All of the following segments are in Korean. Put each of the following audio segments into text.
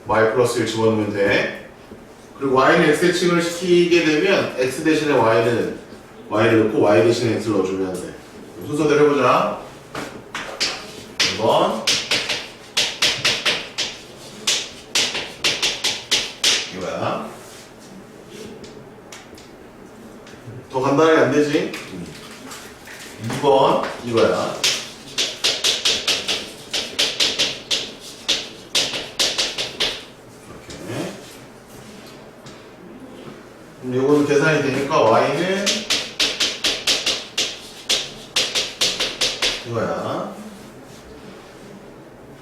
y 플러스 1 집어넣으면 돼. 그리고 y는 x 대칭을 시키게 되면 x 대신에 y를 넣고 y 대신에 x를 넣어주면 돼. 순서대로 해보자. 2번 이거야. 더 간단하게 안 되지? 2번 이거야. 이렇게. 그럼 이거는 계산이 되니까 y는 이거야.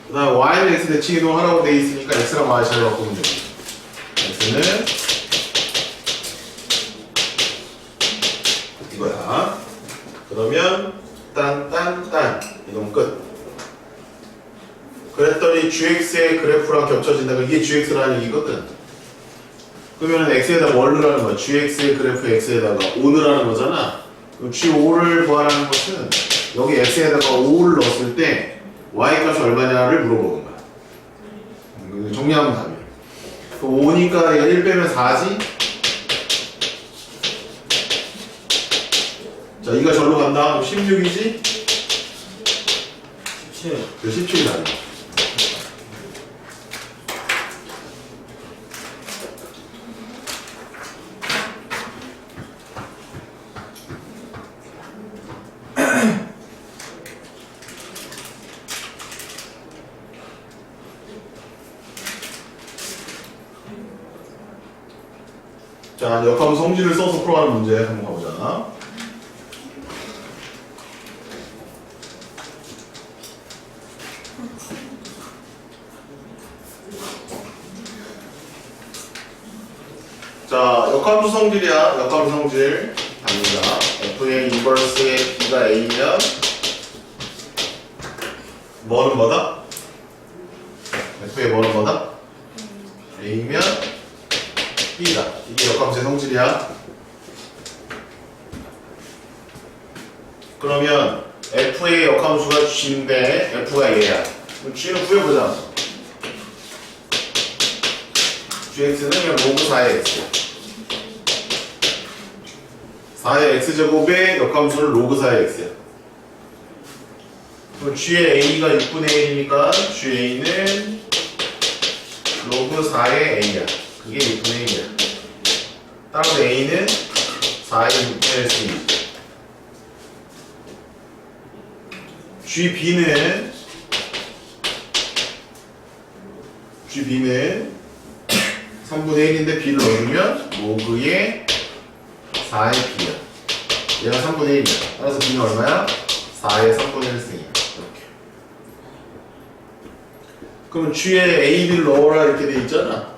그 다음에 y는 x 대칭 이동하라고 돼 있으니까 x랑 y 잘 바꾸면 돼. x는 이거야. 그러면 딴 이동 끝. 그랬더니 gx의 그래프랑 겹쳐진다. 이게 gx라는 얘기거든. 그러면 x에다가 뭘 넣으라는 거야? gx의 그래프 x에다가 5 넣으라는 거잖아. 그럼 g5를 구하라는 것은 여기 x에다가 5를 넣었을 때 y 값이 얼마냐를 물어보는 거야. 정리하면 답이야. 5니까 얘가 1 빼면 4지? 자, 이가 절로 간다. 16이지? 17. 17이 답이야. 자, 역함수 성질을 써서 풀어가는 문제 한번 가보자. 자, 역함수 성질이야. 역함수 성질 갑니다. f의 인버스의 b가 a면 뭐는 뭐다? f의 뭐는 뭐다? a면 b다. 이게 역함수의 성질이야. 그러면 f의 역함수가 g인데 f가 a야. 그럼 g는 구해보자. gx는 그냥 로그 4의 x. 4의 x제곱의 역함수는 로그 4의 x야. 그럼 g의 a가 6분의 1이니까 ga는 로그 4의 a야. 그게 6분의 1이야. 따라서 a는 4의 6분의 1승이지. gb는 3분의 1인데 b를 넣어주면 로그의 4의 b야. 얘가 3분의 1이야. 따라서 b는 얼마야? 4의 3분의 1승이야. 이렇게. 그러면 g에 a, b를 넣어라 이렇게 돼 있잖아.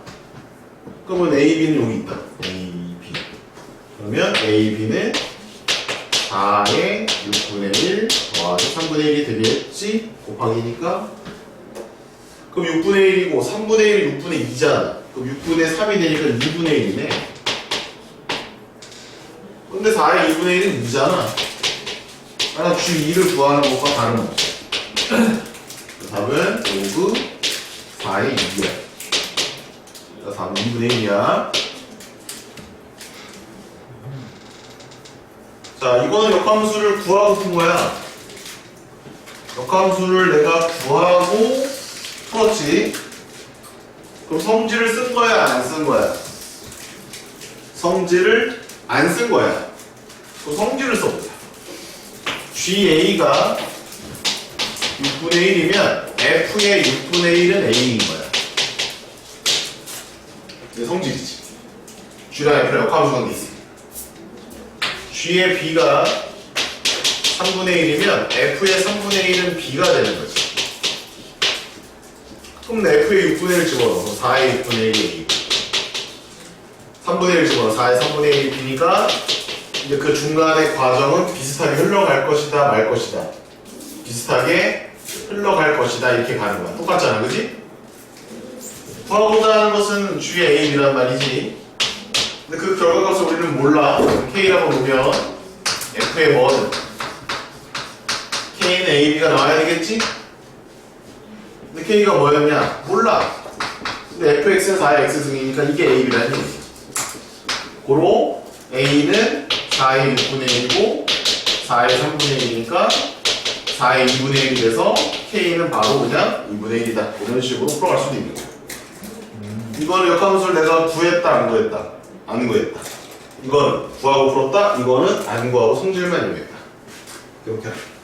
그러면 a, b는 여기 있다. a, b. 그러면 a, b는 4의 6분의 1 더하기 3분의 1이 되겠지? 곱하기니까. 그럼 6분의 1이고 3분의 1이 6분의 2잖아. 그럼 6분의 3이 되니까 2분의 1이네. 근데 4의 2분의 1은 2잖아. 그러니까 G2를 구하는 것과 다름없어. 답은 로그 4의 2야. 답은 2분의 1이야. 자, 이거는 역함수를 구하고 푼 거야. 역함수를 내가 구하고 풀었지. 그럼 성질을 쓴 거야, 안 쓴 거야? 성질을 안 쓴 거야. 그럼 성질을 써보자. GA가 6분의 1이면 F의 6분의 1은 A인 거야. 이게 성질이지. G랑 F랑 역함수 관계 있어. G의 B가 3분의 1이면 F의 3분의 1은 B가 되는 거지. 그럼 F의 6분의 1 집어넣어. 4의 6분의 1이 A고 3분의 1 집어넣어. 4의 3분의 1이 B니까 이제 그 중간의 과정은 비슷하게 흘러갈 것이다, 말 것이다. 비슷하게 흘러갈 것이다, 이렇게 가는 거야. 똑같잖아, 그지? 구하고자 하는 것은 G의 A, B란 말이지. 근데 그 결과값을 우리는 몰라. K라고 놓으면 F의 뭐는? K는 A, B가 나와야 되겠지? 근데 K가 뭐였냐? 몰라. 근데 fx는 4의 x승이니까 이게 a라는 얘기예요. 고로 a는 4의 6분의 1이고 4의 3분의 1이니까 4의 2분의 1이 돼서 k는 바로 그냥 2분의 1이다. 이런 식으로 풀어갈 수도 있는 거예요. 이거는 역함수를 내가 구했다 안 구했다? 안 구했다. 이거는 구하고 풀었다. 이거는 안 구하고 성질만 이용했다. 이렇게 하죠.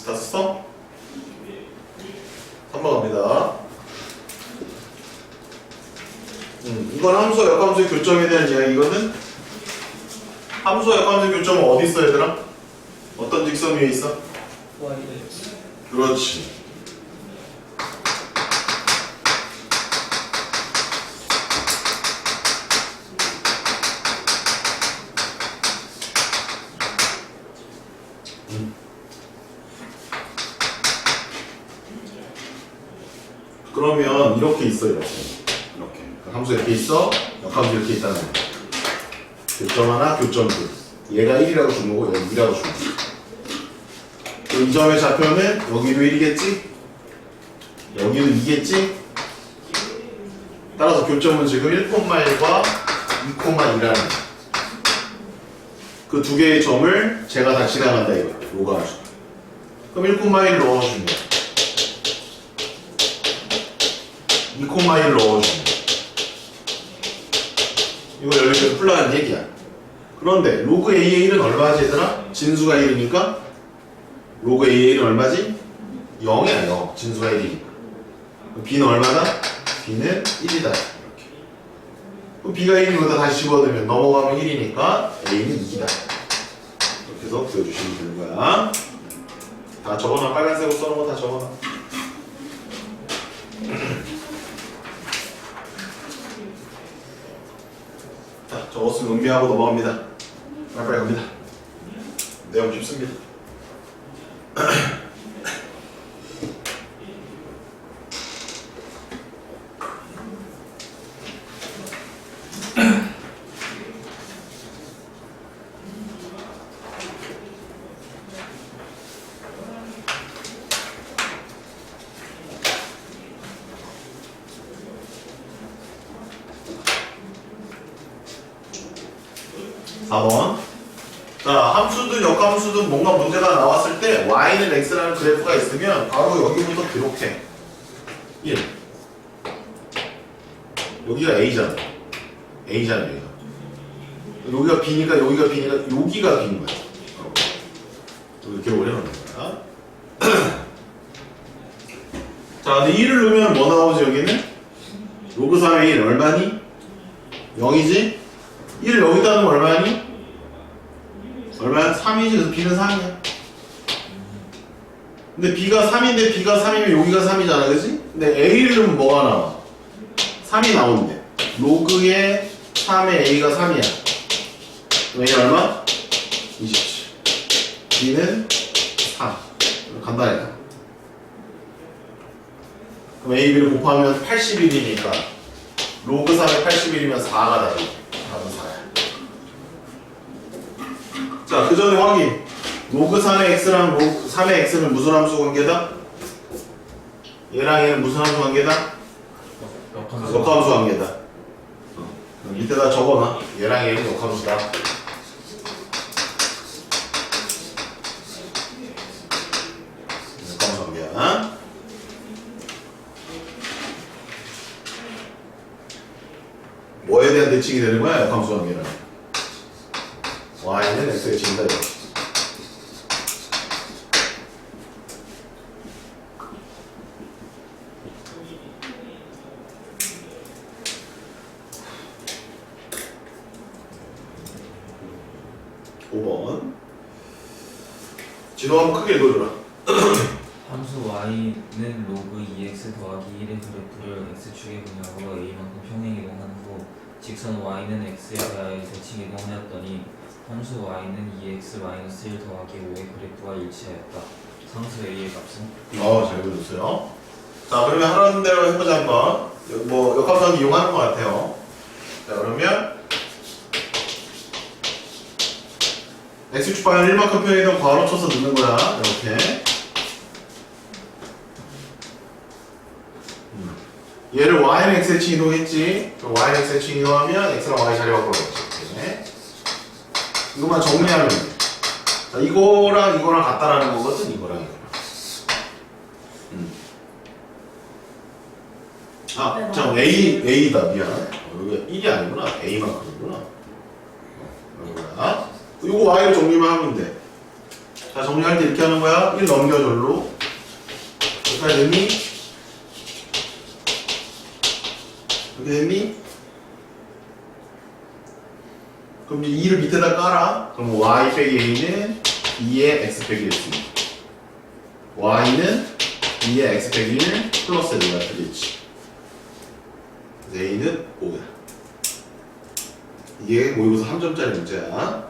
다 썼어? 3번 갑니다. 이건 함수와 역함수의 교점에 대한 이야기거든. 함수와 역함수의 교점은 어디 있어 얘들아? 어떤 직선 위에 있어? 그렇지. 그러면 이렇게 있어 이렇게. 함수 이렇게 있어, 역함수 이렇게 있다는 거야. 교점 하나, 교점 둘. 얘가 1이라고 준 거고, 얘가 2라고 준 거야. 이 점의 좌표는 여기도 1이겠지? 여기도 2겠지? 따라서 교점은 지금 1,1과 2,2라는 거야. 그 두 개의 점을 제가 다 지나간다 이거야. 로가 아주. 그럼 1,1 넣어주면 돼. 2,1 넣어주면 돼. 이거 여기서 풀라는 얘기야. 그런데 로그 AA는 얼마지 얘들아? 진수가 1이니까 로그 AA는 얼마지? 0이야 0. 진수가 1이니까. B는 얼마다? B는 1이다. 이렇게. 그럼 B가 1인 거다 다시 집어넣으면 넘어가면 1이니까 A는 2다. 이렇게 해서 구해주시면 되는 거야. 다 적어놔. 빨간색으로 써놓은 거 다 적어놔. 자, 적었으면 음미하고 넘어갑니다. 빨리빨리 갑니다. 내용 깊습니다. 4번. 자, 함수든 역함수든 뭔가 문제가 나왔을 때 y는 x라는 그래프가 있으면 바로 여기부터 기록해. 1. 여기가 a잖아. a잖아, 여기가. 여기가 b니까 여기가 b니까 여기가 b인 거야. 여기 기록을 해놓는 거야. 자, 근데 1을 넣으면 뭐 나오지, 여기는? 로그 3의 1 얼마니? 0이지? 1 여기다 넣으면 얼마니? 얼마야? 3이지. 그래서 b는 3이야. 근데 b가 3인데 b가 3이면 여기가 3이잖아, 그치? 근데 a를 넣으면 뭐가 나와? 3이 나오는데 로그의 3의 a가 3이야. 그럼 a 얼마? 27. b는 3. 간단하다. 그럼 a, b를 곱하면 81이니까 로그 3의 81이면 4가 되지. 4는 4야. 자, 그 전에 확인. 로그 3의 x랑 로그 3의 x는 무슨 함수 관계다? 얘랑 얘는 무슨 함수 관계다? 역함수 관계다. 밑에다 적어놔. 얘랑 얘는 역함수다. 역함수 관계야. 뭐에 대한 대칭이 되는 거야? 역함수 관계는. y는 x에 진다 이거. 진호 한번 크게 읽어줘라. 함수 y는 로그 2x 더하기 1의 그래프를 x축에 분하고 a만큼 평행 이동한 후 직선 y는 x에 대하여 대칭 이동하였더니 함수 y는 2x-1 더하기 5의 그래프와 일치하였다. 상수 a의 값은? 잘 읽어줬어요. 자, 그러면 하라는 대로 해보자 한번. 뭐 역함수하기 이용하는 것 같아요. 자, 그러면 x축 방향 1만큼 표현이던 괄호 쳐서 넣는 거야. 이렇게. 얘를 y는 x의 이동했지. 그럼 y는 x의 이동하면 x랑 y 자리 바꾸겠지. 이것만 정리하면 돼. 자, 이거랑 이거랑 같다라는 거거든. 이거랑 이거랑. 아, 참 A다. 미안. 여기 1이 아니구나. A만큼이구나. 이거야. 이거 Y를 정리만 하면 돼. 자, 정리할 때 이렇게 하는 거야. 1 넘겨 절로. 이렇게 됐니? 이렇게 됐니? 그럼 이제 2를 밑에다 깔아. 그럼 Y 빼기 A는 2의 X 빼기 1. Y는 2의 X 빼기 1 플러스 A가 되겠지. A는 5야. 이게 모의고사 3점짜리 문제야.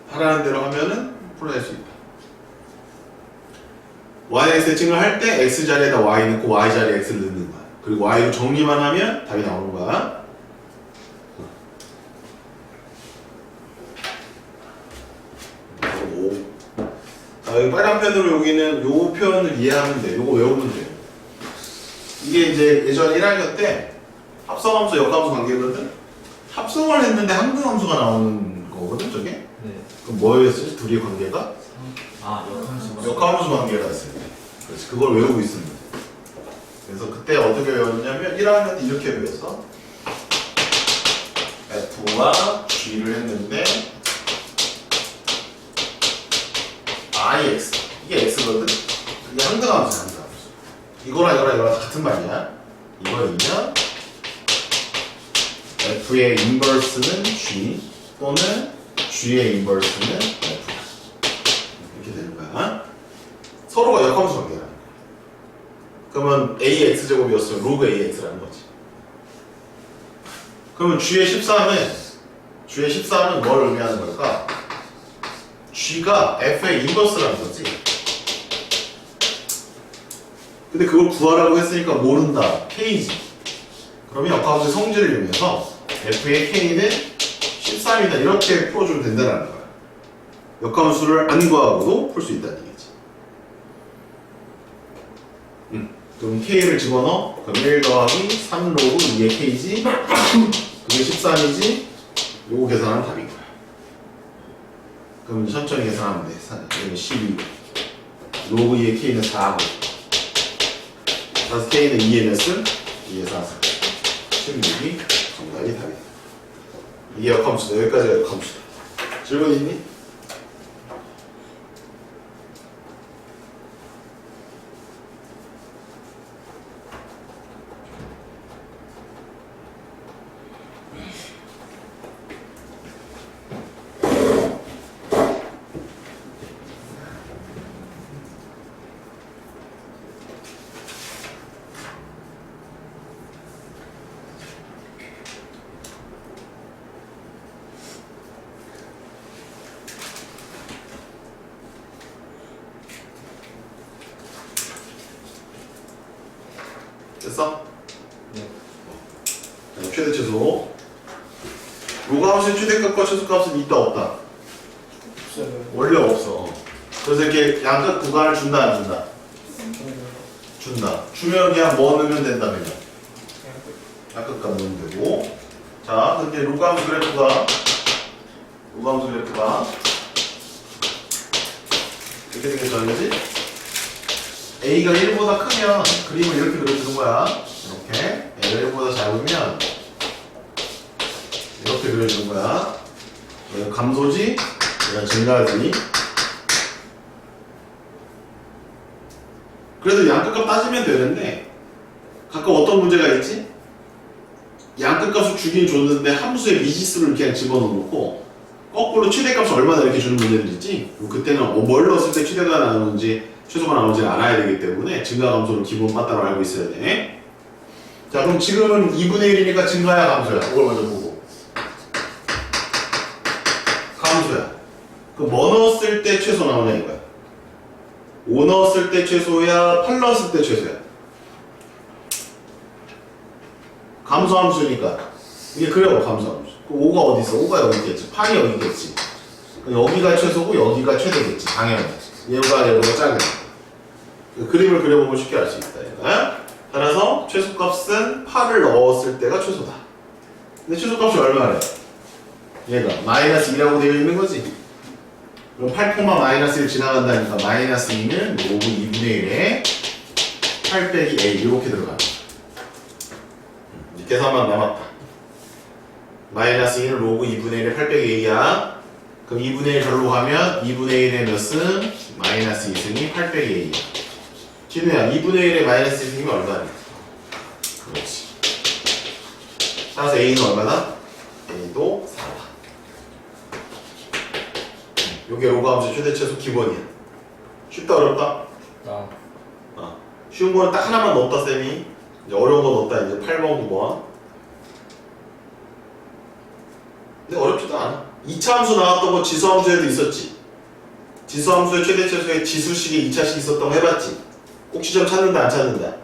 하라는 대로 하면은 풀어낼 수 있다. y 세팅을 할 때 x 자리에다 y 넣고 y 자리에 x를 넣는 거야. 그리고 y로 정리만 하면 답이 나오는 거야. 자, 여기 빨간 펜으로 여기는 요 표현을 이해하면 돼. 요거 외우면 돼. 이게 이제 예전 1학년 때 합성함수, 역함수 관계거든? 합성을 했는데 항등함수가 나오는 거거든, 저게? 네. 그럼 뭐였지? 둘이 관계가? 역함수가. 역함수 관계가 있어요. 그래서 그걸 외우고 있습니다. 그래서 그때 어떻게 외웠냐면 1학년 때 이렇게 외웠어. F와 G를 했는데 IX 이게 X거든? 이게 항등함수야, 항등함수. 이거랑 같은 말이야. 이거는요 F의 인버스는 G 또는 G의 인버스는 F 이렇게 되는 거야. 서로가 역함수 관계라는 거야. 그러면 AX제곱이었으면 로그 AX라는 거지. 그러면 G의 13은 뭘 의미하는 걸까? G가 F의 인버스라는 거지. 근데 그걸 구하라고 했으니까 모른다. K지. 그러면 역함수의 성질을 이용해서 F의 K는 13이다 이렇게 풀어주면 된다는 거야. 역함수를 안 구하고도 풀 수 있다는 얘기지. 그럼 K를 집어넣어. 그럼 1 더하기 3 로그 2의 K지. 그게 13이지. 요거 계산하면 답인 거야. 그럼 천천히 계산하면 돼. 12 로그 2의 K는 4고 그래서 K는 2의 몇 승? 2의 4승 16이 정답이 답이다. 이게 역함수다. 여기까지가 역함수다. 질문 있니? 됐어? 네. 최대 최소. 로그함수의 최대값과 최소값은 있다 없다? 없어요. 원래 없어. 그래서 이렇게 양끝 구간을 준다 안 준다? 준다. 주면 그냥 뭐 넣으면 된다 그냥. 양끝 값 넣으면 되고. 자, 근데 로그함수 그래프가 이렇게 생겼죠, 그지? A가 1보다 크면 그림을 이렇게 그려주는 거야. 이렇게. A가 1보다 작으면 이렇게 그려주는 거야. 얘가 감소지, 얘가 증가지. 그래도 양끝값 따지면 되는데 가끔 어떤 문제가 있지? 양끝값을 주긴 줬는데 함수의 미지수를 그냥 집어넣고 거꾸로 최대값을 얼마나 이렇게 주는 문제들 있지? 그때는 뭘 넣었을 때 최대가 나오는지 최소가 나오는지는 알아야 되기 때문에 증가 감소는 기본 맞다고 알고 있어야 돼. 자, 그럼 지금은 2분의 1이니까 증가야 감소야? 그걸 먼저 보고. 감소야. 그럼 뭐 넣었을 때 최소 나오냐 이거야. 5 넣었을 때 최소야, 8 넣었을 때 최소야. 감소함수니까 이게 그래요 감소함수. 그 5가 어디 있어? 5가 여기 있겠지. 8이 여기 있겠지. 여기가 최소고 여기가 최대겠지. 당연히 얘보다 작은. 그림을 그려보면 쉽게 알 수 있다. 얘가. 따라서 최소값은 8을 넣었을 때가 최소다. 근데 최소값이 얼마래? 얘가 마이너스 2라고 되어 있는 거지. 그럼 8, 마이너스 1 지나간다니까 마이너스 2는 로그 2분의 1에 8 빼기 A 이렇게 들어가는 거야. 계산만 남았다. 마이너스 2는 로그 2분의 1에 8 빼기 A야. 그럼 2분의 1 절로 가면 2분의 1의 몇 승? 마이너스 2승이 8 빼기 A야. 진우야 2분의 1의 마이너스 2승이면 얼마냐? 그렇지. 따라서 A는 얼마다? A도 4다. 요게 로그 함수 최대 최소 기본이야. 쉽다 어렵다? 나 쉬운 거는 딱 하나만 넣었다 쌤이. 이제 어려운 거 넣었다 이제 8번 9번. 근데 어렵지도 않아. 2차 함수 나왔던 거 지수 함수에도 있었지. 지수 함수의 최대 최소에 지수식에 2차식 있었던 거 해봤지. 꼭지점 찾는다 안 찾는다?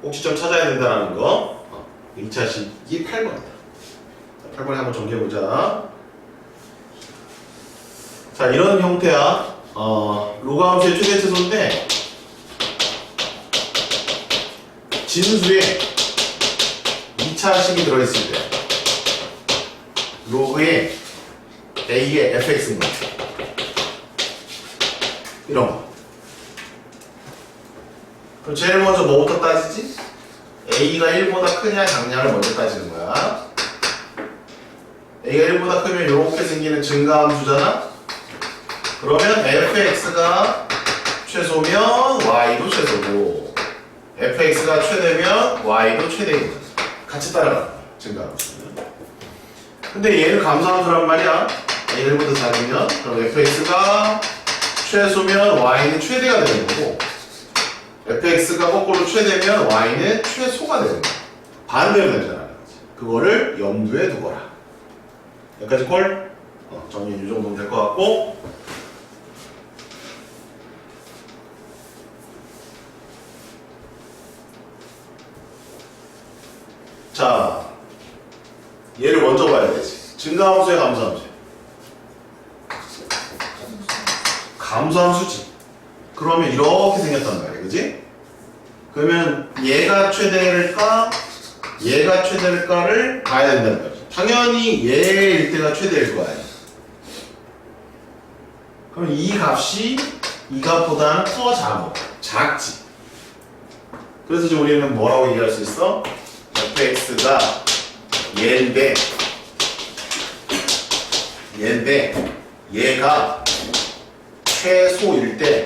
꼭지점 찾아야 된다라는 거. 2차식이 8번이다. 8번에 한번 정리해보자. 자 이런 형태야. 로그 함수의 최대 최소인데 진수에 2차식이 들어있을 때 로그에 A의 fx인 거야. 이런 거. 그럼 제일 먼저 뭐부터 따지지? A가 1보다 크냐 작냐를 먼저 따지는 거야. A가 1보다 크면 이렇게 생기는 증가함수잖아? 그러면 fx가 최소면 y도 최소고 fx가 최대면 y도 최대인 거야. 같이 따라가는 거야. 증가함수는. 근데 얘는 감소함수란 말이야. 얘는 1보다 작으면 그럼 fx가 최소면 y는 최대가 되는 거고 fx가 거꾸로 최대면 y는 최소가 되는 거야. 반대로 되잖아. 그거를 염두에 두거라. 여기까지 콜? 정리 이 정도면 될 것 같고 자 얘를 먼저 봐야 되지. 증가함수야 감소함수야? 감소함수지. 그러면 이렇게 생겼단 말이야. 그지? 그러면 얘가 최대일까? 얘가 최대일까를 봐야 된다는 거지. 당연히 얘일 때가 최대일 거야. 그럼 이 값이 이 값보다는 더 작지. 그래서 이제 우리는 뭐라고 얘기할 수 있어? fx가 얘인데 얘가 최소일 때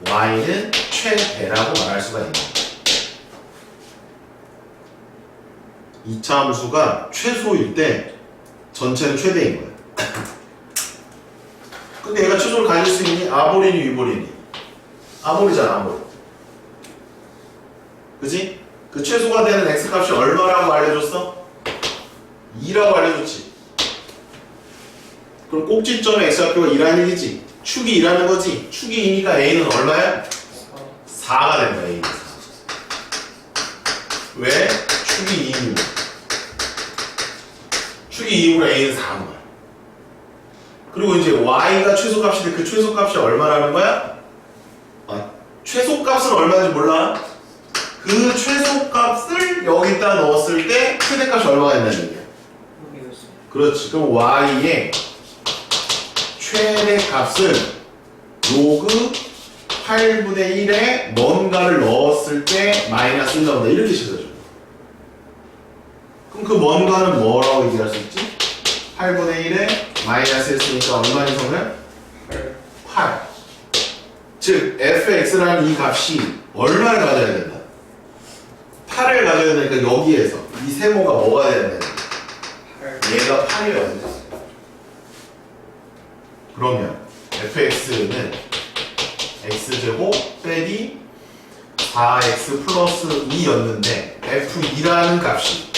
y는 최대라고 말할 수가 있는 거야. 2차 함수가 최소일 때 전체는 최대인 거야. 근데 얘가 최소를 가질 수 있니? 아모리니 유보리니? 아모리잖아. 아모리. 그지? 그 최소가 되는 x값이 얼마라고 알려줬어? 2라고 알려줬지. 그럼 꼭지점의 x좌표가 2라는 얘기지. 축이 2라는 거지. 축이 2니까 a는 얼마야? 4가 된 거야. a는 4. 왜? 축이 2이면 축이 2이므로 a는 4인 거야. 그리고 이제 y가 최소값인데 그 최소값이 얼마라는 거야? 최소값은 얼마인지 몰라? 그 최소값을 여기다 넣었을 때 최대값이 얼마가 된다는 얘기야. 그렇지. 그럼 y의 최대값은 로그 8분의 1에 뭔가를 넣었을 때 마이너스 1 나온다. 이렇게 식어줘. 그럼 그 뭔가는 뭐라고 얘기할 수 있지? 8분의 1에 마이너스 1 쓰니까 얼마인 성을? 8. 즉 fx라는 이 값이 얼마를 가져야 된다? 8을 가져야 되니까 여기에서 이 세모가 뭐가 돼야 된다? 얘가 8이어야 된다. 그러면 fx는 x제곱 빼기 4x 플러스 2였는데 f2라는 값이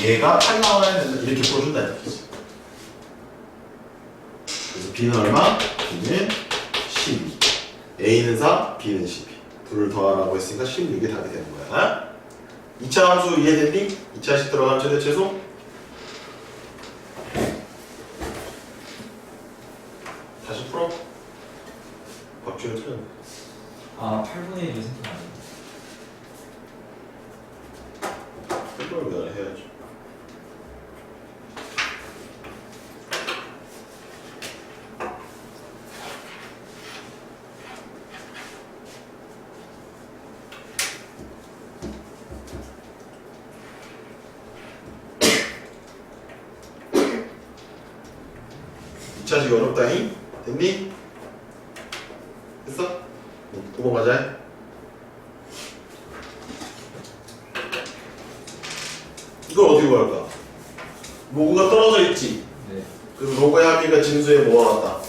얘가 8 나와야 된다. 이렇게 풀어준다는 거지. 그래서 b는 얼마? b는 12. a는 4, b는 12. 둘을 더하라고 했으니까 16이 답이 되는 거야. 2차 함수 이해됐니? 2차식 들어간 최대 최소? 다시 풀어. 밥줄을 틀렸네. 아 8분의 1이 생각 안 나. 이걸 왜 해야지? 이차식 어렵다잉? 됐니? 됐어? 9번 가자. 이걸 어떻게 구할까? 로그가 떨어져 있지? 네. 그럼 로그의 합의가 진수에 뭐가 같다?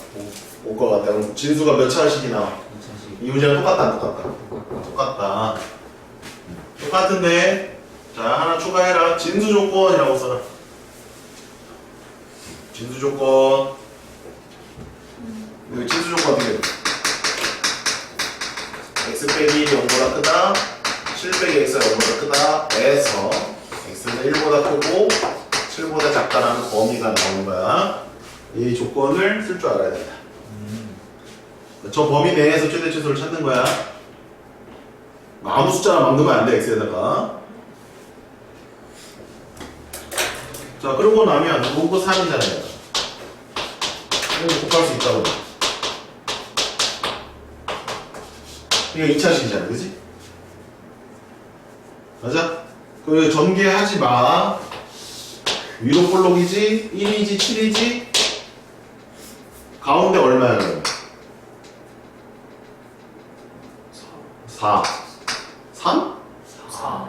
5가 같다. 그럼 진수가 몇 차식이 나와? 2차식 이 문제랑 똑같다 안 똑같다? 똑같고 똑같다. 똑같은데 자 하나 추가해라. 진수 조건이라고 써라. 진수 조건. 여기 진수 조건 어떻게 돼? x 빼기 0보다 크다 7 빼기 x가 0보다 크다 에서 x는 1보다 크고 7보다 작다라는 범위가 나오는 거야. 이 조건을 쓸 줄 알아야 된다. 저 범위 내에서 최대 최소를 찾는 거야. 아무 숫자나 막 넣으면 안 돼, x에다가. 자, 그러고 나면 로그 3이잖아요. 이거 곱할 수 있다고. 이게 2차식이잖아, 그지? 맞아? 그 전개하지 마. 위로 볼록이지? 1이지? 7이지? 가운데 얼마야, 그러면? 4. 3?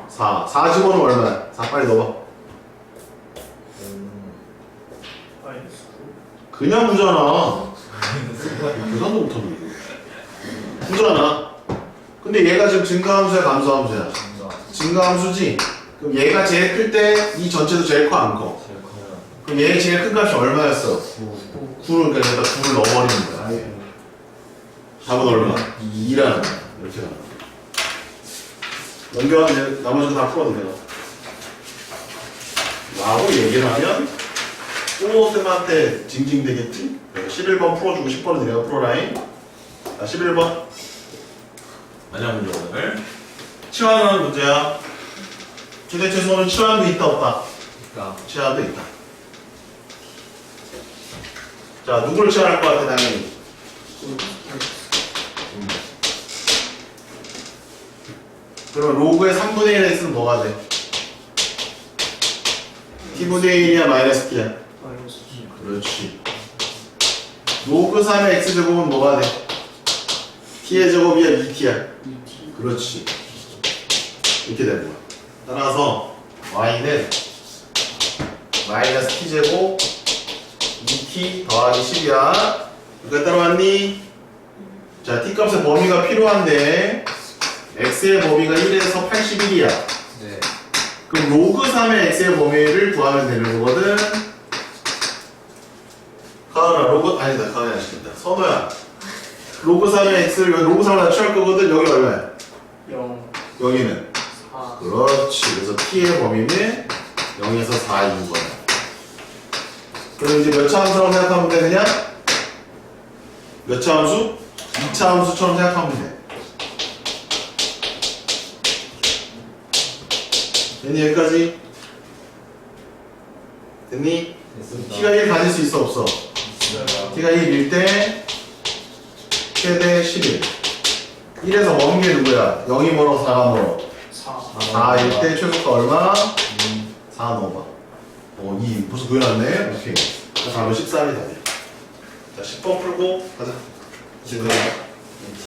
4. 4 집어넣으면 얼마야? 4 빨리 넣어봐. 마이너스 9. 그냥 부잖아. 계산도 못하네. 부잖아. 근데 얘가 지금 증가함수야, 감소함수야? 증가함수지? 그럼 얘가 제일 클 때 이 전체도 제일 커, 안 커? 제일 커요. 그럼 얘 제일 큰 값이 얼마였어? 9 9를 그러니까 여기다 9를 넣어버리는 거야. 답은 얼마? 2라는 거야. 이렇게 나와. 넘겨가면 나머지는 다 풀어도 돼요. 라고 얘기를 하면 또 쌤한테 징징대겠지? 11번 풀어주고 10번은 내가 풀어라잉. 자, 11번 마지막 문제 오늘 치환하는 문제야. 최대 최소는 치환도 있다 없다? 그러니까 치환도 있다. 자, 누구를 치환할 것 같아 당연히? 그럼 로그의 3분의 1에 있으면 뭐가 돼? t분의 1이야 마이너스 t야? 마이너스 9. 그렇지. 로그 3의 x제곱은 뭐가 돼? t의 제곱이야 2t야? 2t. 그렇지. 이렇게 되는 거야. 따라서 y는 마이너스 t제곱 2t 더하기 10이야. 여기까지 따라왔니? 자, t값의 범위가 필요한데 x의 범위가 1에서 81이야. 네. 그럼 로그 3의 x의 범위를 구하면 되는 거거든. 가은아, 로그, 아니다, 가은이 안 시킨다. 선호야. 로그 3의 x를 여기 로그 3을 다 취할 거거든. 여기 얼마야? 0. 여기는? 4. 그렇지. 그래서 t의 범위는 0에서 4인 거야. 그럼 이제 몇 차 함수라고 생각하면 돼, 그냥? 몇 차 함수? 2차 함수처럼 생각하면 돼. 됐니, 여기까지? 됐니? 됐습니다. t가 1 가질 수 있어, 없어? 있어요. t가 1일 때 최대 11. 1에서 먼 게 누구야? 0이 멀어, 4가 멀어? 4. 4일 때 최소가 얼마? 4 넣어봐. 2. 벌써 구해놨네? 오케이. 자, 다음은 13이 답이야. 자, 10번 풀고 가자. 지금